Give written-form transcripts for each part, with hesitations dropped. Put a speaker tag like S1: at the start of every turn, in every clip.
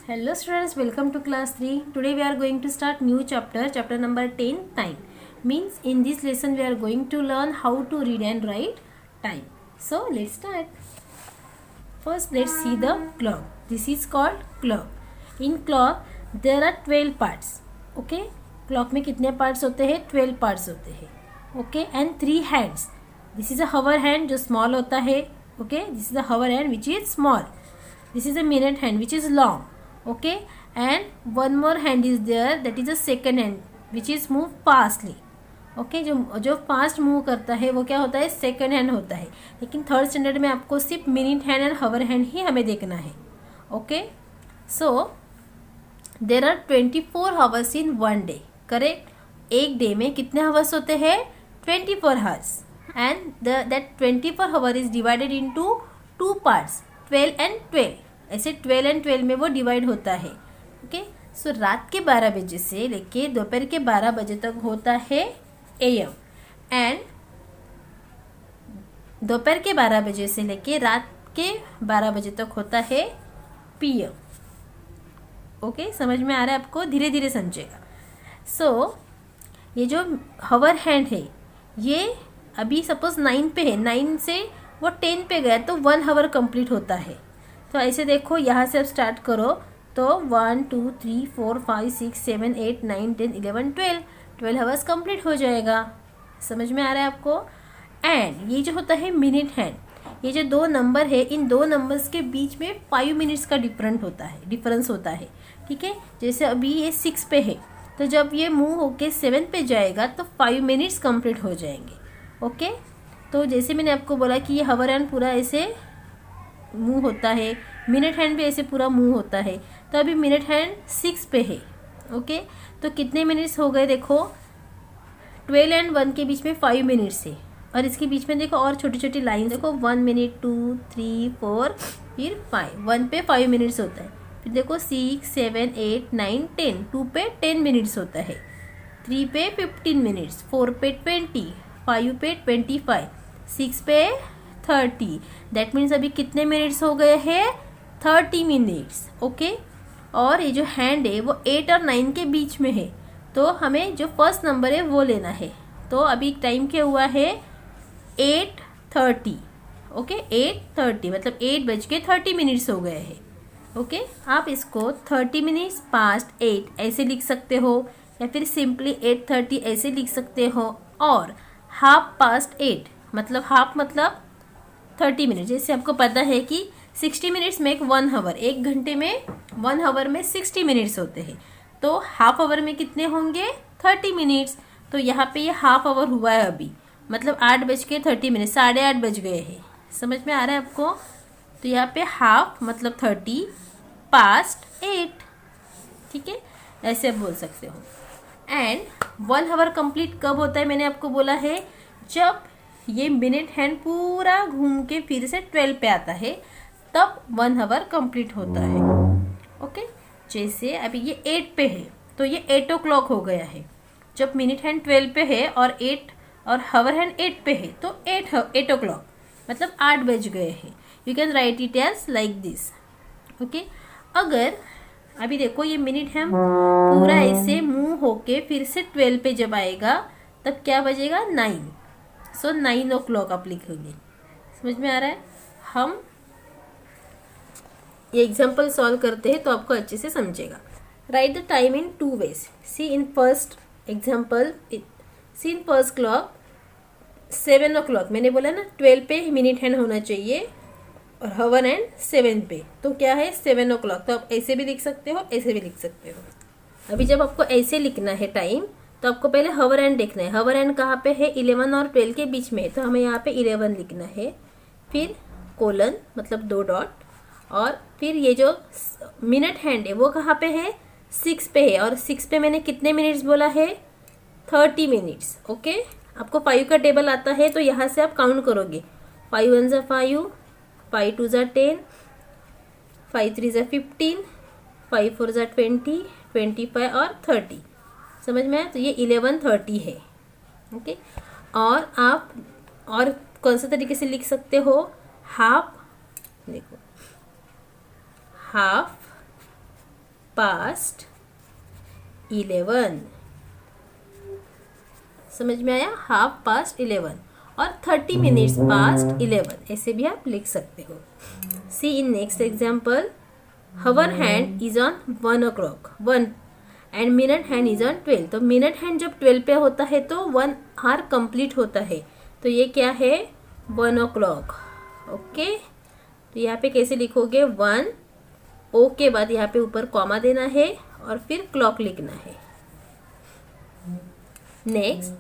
S1: Hello students, welcome to class 3. Today we are going to start new chapter number 10, time. Means in this lesson we are going to learn how to read and write time. So let's start. First let's see the clock. This is called clock. In clock there are 12 parts. Okay? Clock में कितने parts होते हैं? 12 parts होते हैं. Okay? And 3 hands. This is a hover hand जो small होता है. Okay? This is a hover hand which is small. This is a minute hand which is long. Okay, and one more hand is there, that is a second hand which is move fastly. Okay, जो fast move करता है वो क्या होता है? Second hand होता है. लेकिन थर्ड स्टैंडर्ड में आपको सिर्फ minute hand and hour hand ही हमें देखना है. Okay, so there are 24 hours in one day. Correct. एक डे में कितने आवर्स होते हैं? 24 hours. And that 24 hour is divided into 2 parts, 12 and 12. ऐसे 12 एंड 12 में वो डिवाइड होता है. ओके, सो रात के 12 बजे से लेके दोपहर के 12 बजे तक होता है AM, एंड दोपहर के 12 बजे से लेके रात के 12 बजे तक होता है PM. ओके, समझ में आ रहा है आपको? धीरे धीरे समझेगा. सो ये जो हवर हैंड है ये अभी सपोज 9 पे है, 9 से वो 10 पे गया तो 1 आवर कंप्लीट होता है. तो ऐसे देखो, यहाँ से अब स्टार्ट करो तो 1 2 3 4 5 6 7 8 9 10 11 12 आवर्स कंप्लीट हो जाएगा. समझ में आ रहा है आपको? एंड ये जो होता है मिनट हैंड, ये जो 2 नंबर है, इन 2 नंबर्स के बीच में 5 मिनट्स का डिफरेंस होता है. ठीक है, जैसे अभी ये 6 पे है तो जब ये मूव होके 7 पे जाएगा तो 5 मिनट्स कंप्लीट हो जाएंगे. ओके, तो जैसे मैंने आपको बोला कि ये हवर हैंड पूरा ऐसे मूव होता है, मिनट हैंड भी ऐसे पूरा मूव होता है. तो अभी मिनट हैंड 6 पे है. ओके, तो कितने मिनट्स हो गए? देखो 12 एंड 1 के बीच में 5 मिनट्स है, और इसके बीच में देखो और छोटी छोटी लाइन देखो, 1 मिनट 2 3 4 फिर 5. 1 पे 5 मिनट्स होता है. फिर देखो 6 7 8 9 10. 2 पे 10 मिनट्स होता है. 3 पे 15 मिनट्स. 4 पे 20. 5 पे 25. 6 पे 30. दैट मीन्स अभी कितने मिनट्स हो गए हैं? 30 मिनट्स. ओके, और ये जो हैंड है वो 8 और 9 के बीच में है, तो हमें जो फर्स्ट नंबर है वो लेना है. तो अभी टाइम क्या हुआ है? 8:30. ओके, 8:30 मतलब 8 बज के 30 मिनट्स हो गए हैं. ओके, आप इसको 30 मिनट्स पास्ट 8 ऐसे लिख सकते हो, या फिर सिंपली 8:30 ऐसे लिख सकते हो, और हाफ पास्ट 8 मतलब हाफ मतलब 30 मिनट. जैसे आपको पता है कि 60 मिनट्स मेक 1 आवर. 1 घंटे में 1 आवर में 60 मिनट्स होते हैं, तो हाफ आवर में कितने होंगे? 30 मिनट्स. तो यहाँ पे ये हाफ आवर हुआ है अभी, मतलब 8 बज के 30 मिनट, 8:30 बज गए हैं. समझ में आ रहा है आपको? तो यहाँ पे हाफ मतलब 30 पास्ट 8. ठीक है, ऐसे आप बोल सकते हो. एंड 1 आवर कंप्लीट कब होता है? मैंने आपको बोला है जब ये मिनट हैंड पूरा घूम के फिर से 12 पे आता है, तब 1 आवर कंप्लीट होता है. ओके, जैसे अभी ये 8 पे है तो ये 8 o'clock हो गया है. जब मिनट हैंड 12 पे है और 8 और हवर हैंड 8 पे है तो 8 o'clock मतलब 8 बज गए हैं. You can write it as like this. Okay, अगर अभी देखो ये मिनट हैंड पूरा ऐसे मूव होके फिर से 12 पे जब आएगा तब क्या बजेगा? 9. सो 9 o'clock आप लिखोगे. समझ में आ रहा है? हम ये एग्जाम्पल सॉल्व करते हैं तो आपको अच्छे से समझेगा. Write the time in 2 ways. See in first example, see in first clock 7 o'clock. मैंने बोला ना 12 पे मिनट हैंड होना चाहिए और हवर हैंड 7 पे, तो क्या है? 7 o'clock. तो आप ऐसे भी लिख सकते हो, ऐसे भी लिख सकते हो. अभी जब आपको ऐसे लिखना है टाइम, तो आपको पहले हवर हैंड देखना है. हवर हैंड कहाँ पे है? 11 और 12 के बीच में, तो हमें यहाँ पे 11 लिखना है. फिर कोलन मतलब 2 डॉट, और फिर ये जो मिनट हैंड है वो कहाँ पे है? 6 पे है, और 6 पे मैंने कितने मिनट्स बोला है? 30 मिनट्स. ओके, आपको 5 का टेबल आता है तो यहाँ से आप काउंट करोगे. 5 1 ज़ा 5, 5 2 ज़ा 10, 5 3 ज़ा 15, 5 4 ज़ा 20, 25 और 30. समझ में आया? तो ये 11:30 है. ओके, और आप और कौन सा तरीके से लिख सकते हो? हाफ, देखो हाफ पास्ट 11। समझ में आया? हाफ पास्ट 11 और 30 मिनट्स पास्ट 11, ऐसे भी आप लिख सकते हो। See in next example, hour hand is on 1 o'clock 1 and minute hand is on 12। तो मिनट हैंड जब 12 पे होता है तो 1 आवर कंप्लीट होता है, तो ये क्या है? 1 o'clock। ओके, तो यहाँ पे कैसे लिखोगे? 1 ओ के बाद यहाँ पे ऊपर कॉमा देना है और फिर क्लॉक लिखना है। नेक्स्ट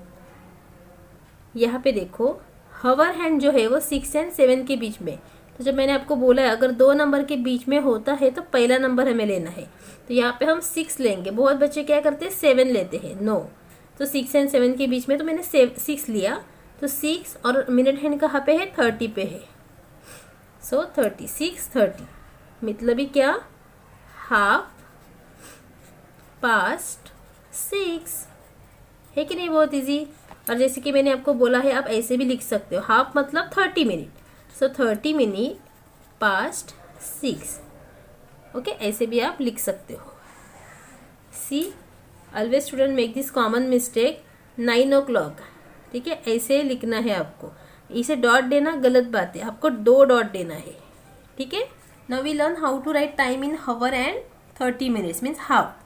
S1: यहाँ पे देखो, हवर हैंड जो है वो 6 और 7 के बीच में। तो जब मैंने आपको बोला है अगर 2 नंबर के बीच में होता है तो पहला नंबर हमें लेना है, तो यहाँ पे हम 6 लेंगे। बहुत बच्चे क्या करते हैं? 7 लेते हैं। नो, तो 6 और 7 के बीच में, तो मैंने 6 लिया। तो 6 और मिनट हैंड कहाँ पे है? 30 पे है। सो 36 30 मतलब ही क्या? हाफ पास्ट 6, है कि नहीं? बहुत इजी। और जैसे कि मैंने आपको बोला है आप ऐसे भी लिख सकते हो, हाफ मतलब 30 minute, so 30 minute past 6। Okay, ऐसे भी आप लिख सकते हो। See, always student make this common mistake, 9 o'clock। ठीक है, ऐसे लिखना है आपको। इसे डॉट देना गलत बात है, आपको 2 डॉट देना है। ठीक है, now we learn how to write time in hour and 30 minutes means half.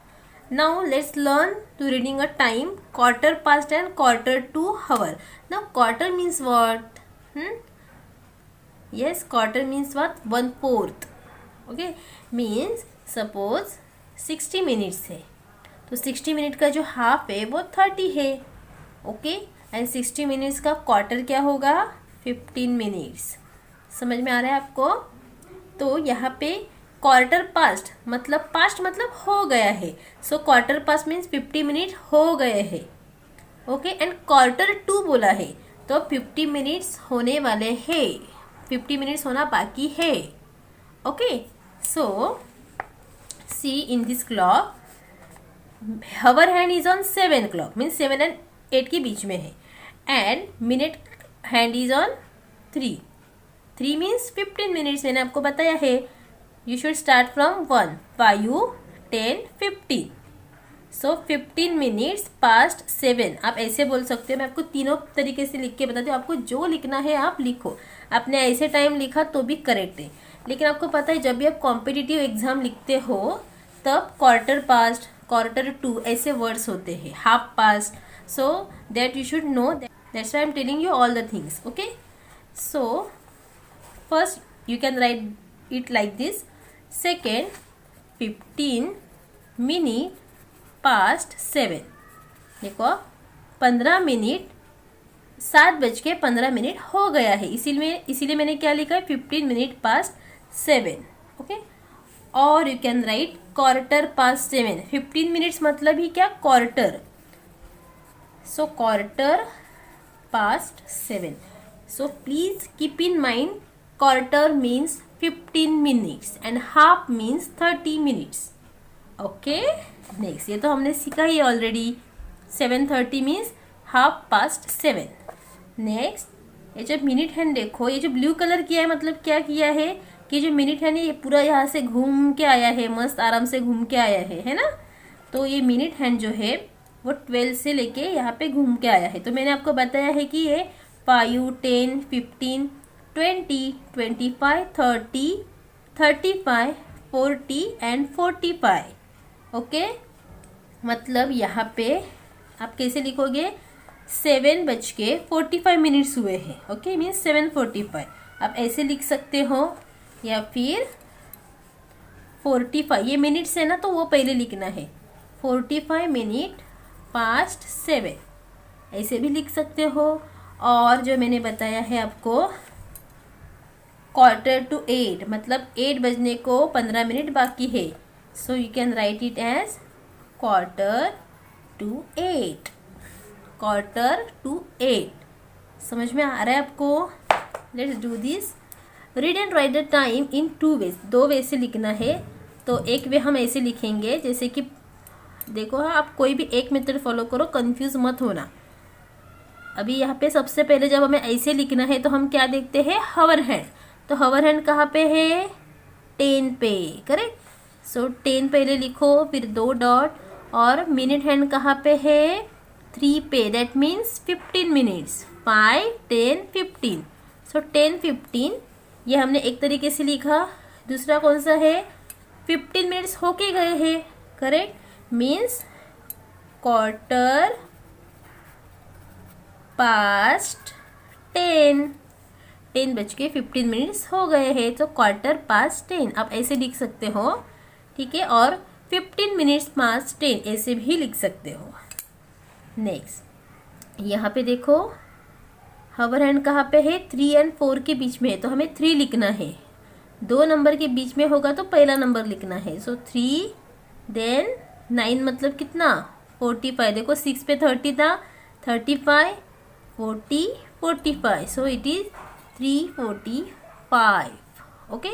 S1: Now let's learn to reading a time, quarter past and quarter to hour. Now quarter means what? Yes, quarter means what? 1/4. Okay, means suppose 60 minutes है, तो 60 minute का जो half है वो 30 है। Okay, and 60 minutes का quarter क्या होगा? 15 मिनट्स। समझ में आ रहा है आपको? तो यहाँ पे क्वार्टर पास्ट मतलब हो गया है, so quarter past means 50 minute हो गए हैं। ओके, एंड क्वार्टर टू बोला है तो 50 मिनट्स होने वाले हैं, 50 मिनट्स होना बाकी है। Okay, so see in this clock, hour hand is on 7 o'clock means 7 और 8 के बीच में है, and minute hand is on 3 means 15 minutes. मैंने आपको बताया है you should start from 1 5 10 15, so 15 minutes past 7। आप ऐसे बोल सकते हो, मैं आपको तीनों तरीके से लिख के बताती हूँ, आपको जो लिखना है आप लिखो। आपने ऐसे टाइम लिखा तो भी करेक्ट है, लेकिन आपको पता है जब भी आप कॉम्पिटिटिव एग्जाम लिखते हो तब क्वार्टर पास्ट, क्वार्टर टू ऐसे वर्ड्स होते हैं, half past, so that you should know, that's why I am telling you all the things. Okay, so first you can write it like this, second 15 minute past 7। देखो 15 minute 7:15 हो गया है, इसीलिए मैंने क्या लिखा है? 15 मिनट पास्ट 7। ओके, और you can right quarter past 7। 15 minutes मतलब ही क्या? Quarter, so quarter past 7। So please keep in mind, quarter means 15 minutes and half means 30 minutes. Okay, next ये तो हमने सीखा ही already. 7:30 means half past 7। Next, ये जो मिनट हैंड देखो, ये जो ब्लू कलर किया है मतलब क्या किया है कि जो मिनट हैंड ये पूरा यहाँ से घूम के आया है, मस्त आराम से घूम के आया है ना? तो ये मिनट हैंड जो है वो 12 से लेके यहाँ पे घूम के आया है। तो मैंने आपको बताया है कि ये 5 10 15 20 25 30 35 40 एंड 45। ओके, मतलब यहाँ पे आप कैसे लिखोगे? 7:45 मिनट्स हुए हैं। ओके, मीन्स 7:45 आप ऐसे लिख सकते हो, या फिर 45, ये मिनट्स है ना तो वो पहले लिखना है, 45 मिनट पास्ट 7 ऐसे भी लिख सकते हो। और जो मैंने बताया है आपको क्वार्टर टू 8 मतलब 8 बजने को 15 मिनट बाकी है, so you can write it as quarter to 8, quarter to 8। समझ में आ रहा है आपको? Let's do this, read and write the time in 2 ways, 2 way से लिखना है। तो एक वे हम ऐसे लिखेंगे, जैसे कि देखो आप कोई भी एक मेथड फॉलो करो, कंफ्यूज मत होना। अभी यहाँ पे सबसे पहले जब हमें ऐसे लिखना है तो हम क्या देखते हैं? हवर हैंड। तो हवर हैंड कहाँ पे है? 10 पे, करेक्ट। सो 10 पहले लिखो, फिर 2 डॉट, और मिनट हैंड कहाँ पे है? 3 पे, दैट मीन्स 15 मिनट्स। 5, 10, 15। सो 10, 15 ये हमने एक तरीके से लिखा। दूसरा कौन सा है? 15 मिनट्स होके गए हैं, करेक्ट, मीन्स क्वार्टर पास्ट 10। 10 बज के 15 मिनट्स हो गए हैं, तो क्वार्टर पास्ट 10 आप ऐसे लिख सकते हो, ठीक है। और 15 मिनट्स पास्ट 10 ऐसे भी लिख सकते हो। नेक्स्ट यहाँ पे देखो, हावर हैंड कहाँ पे है? 3 और 4 के बीच में है, तो हमें 3 लिखना है। 2 नंबर के बीच में होगा तो पहला नंबर लिखना है। सो 3, देन 9 मतलब कितना? 45। देखो 6 पे 30 था, 35, 40, 45। So it is 345। ओके,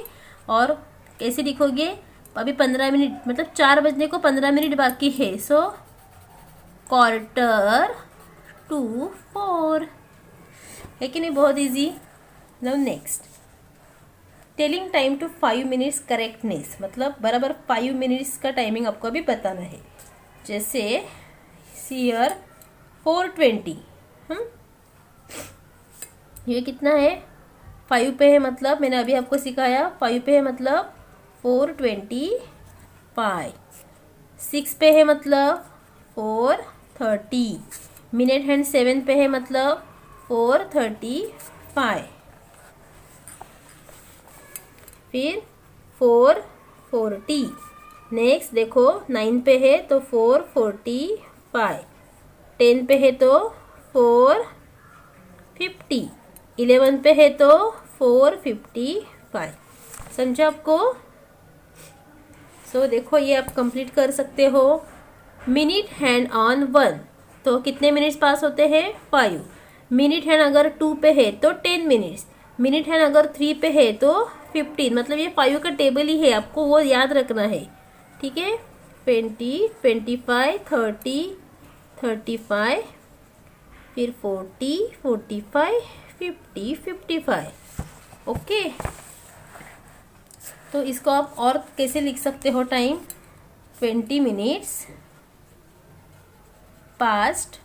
S1: और कैसे लिखोगे? अभी 15 मिनट मतलब 4 बजने को 15 मिनट बाकी है। सो क्वार्टर टू 4 है कि नहीं? बहुत easy. Now next, telling time to 5 minutes correctness, मतलब बराबर 5 मिनट्स का टाइमिंग आपको अभी बताना है। जैसे सीयर 4:20, ये कितना है? 5 पे है, मतलब मैंने अभी आपको सिखाया 5 पे है मतलब 4:25। 6 पे है मतलब 4:30। मिनट हैंड 7 पे है मतलब 4:35। फिर 4:40। नेक्स्ट देखो 9 पे है तो 4:45। 10 पे है तो 4:50। 11 पे है तो 4:55। समझो आपको? सो देखो ये आप कंप्लीट कर सकते हो। मिनट हैंड ऑन 1 तो कितने मिनट्स पास होते हैं? 5। मिनट हैंड अगर 2 पे है तो 10 मिनट्स। मिनट हैंड अगर 3 पे है तो 15। मतलब ये 5 का टेबल ही है, आपको वो याद रखना है, ठीक है। 20, 25, 30, 35, फिर 40, 45, 50, 55। ओके, तो इसको आप और कैसे लिख सकते हो? Time 20 minutes past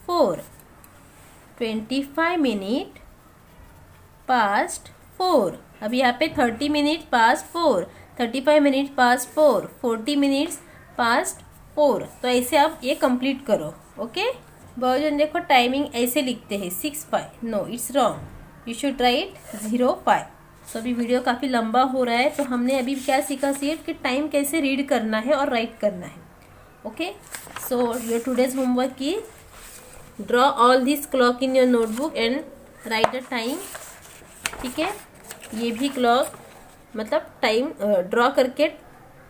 S1: 4, 25 minute past 4। अब यहाँ पे 30 minute past 4, 35 minute past 4, 40 minutes past 4। तो ऐसे आप ये कंप्लीट करो। ओके, बहुत जन देखो टाइमिंग ऐसे लिखते हैं 6:05। No, it's wrong, you should write 0:05। So अभी वीडियो काफ़ी लंबा हो रहा है, तो हमने अभी क्या सीखा सीट कि टाइम कैसे रीड करना है और राइट करना है। Okay, so your today's homework की draw all this clock in your notebook and write the time. ठीक है, ये भी क्लॉक मतलब टाइम ड्रॉ करके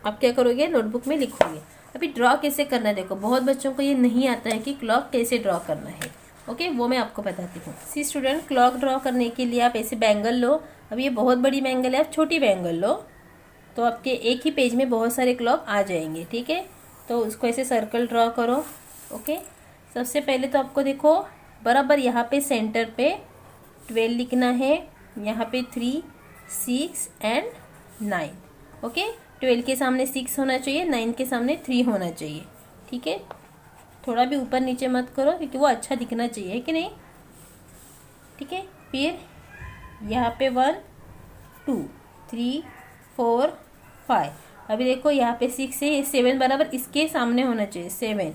S1: आप क्या करोगे? नोटबुक में लिखोगे। अभी ड्रॉ कैसे करना है देखो, बहुत बच्चों को ये नहीं आता है कि क्लॉक कैसे ड्रॉ करना है। ओके, वो मैं आपको बताती हूँ। सी स्टूडेंट, क्लॉक ड्रॉ करने के लिए आप ऐसे बैंगल लो। अब ये बहुत बड़ी बैंगल है, आप छोटी बैंगल लो तो आपके एक ही पेज में बहुत सारे क्लॉक आ जाएंगे। ठीक है, तो उसको ऐसे सर्कल ड्रॉ करो। ओके, सबसे पहले तो आपको देखो बराबर यहाँ पे सेंटर पे 12 लिखना है, यहाँ पे 3, 6 एंड 9। ओके, 12 के सामने 6 होना चाहिए, 9 के सामने 3 होना चाहिए। ठीक है, थोड़ा भी ऊपर नीचे मत करो क्योंकि वो अच्छा दिखना चाहिए, कि नहीं? ठीक है, फिर यहाँ पे 1, 2, 3, 4, 5। अभी देखो यहाँ पे 6 है, 7 बराबर इसके सामने होना चाहिए 7,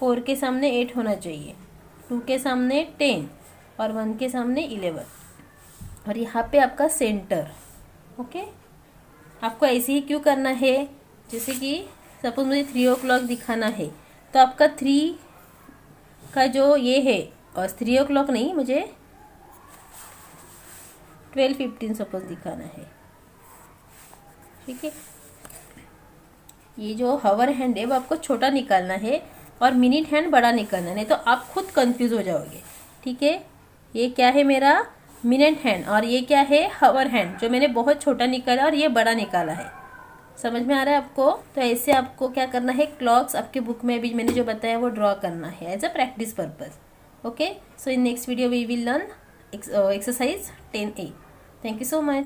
S1: 4 के सामने 8 होना चाहिए, 2 के सामने 10 और 1 के सामने 11। और यहाँ पे आपका सेंटर। ओके, आपको ऐसे ही क्यों करना है? जैसे कि सपोज मुझे 3 o'clock दिखाना है तो आपका 3 का जो ये है, और 3 o'clock नहीं, मुझे 12:15 सपोज दिखाना है। ठीक है, ये जो हावर हैंड है वो आपको छोटा निकालना है और मिनट हैंड बड़ा निकालना है, नहीं तो आप खुद कंफ्यूज हो जाओगे। ठीक है, ये क्या है? मेरा मिनट हैंड, और ये क्या है? हावर हैंड, जो मैंने बहुत छोटा निकाला और ये बड़ा निकाला है। समझ में आ रहा है आपको? तो ऐसे आपको क्या करना है? क्लॉक्स आपके बुक में अभी मैंने जो बताया वो ड्रॉ करना है as a practice purpose. Okay, so in next video we will learn exercise 10A. Thank you so much.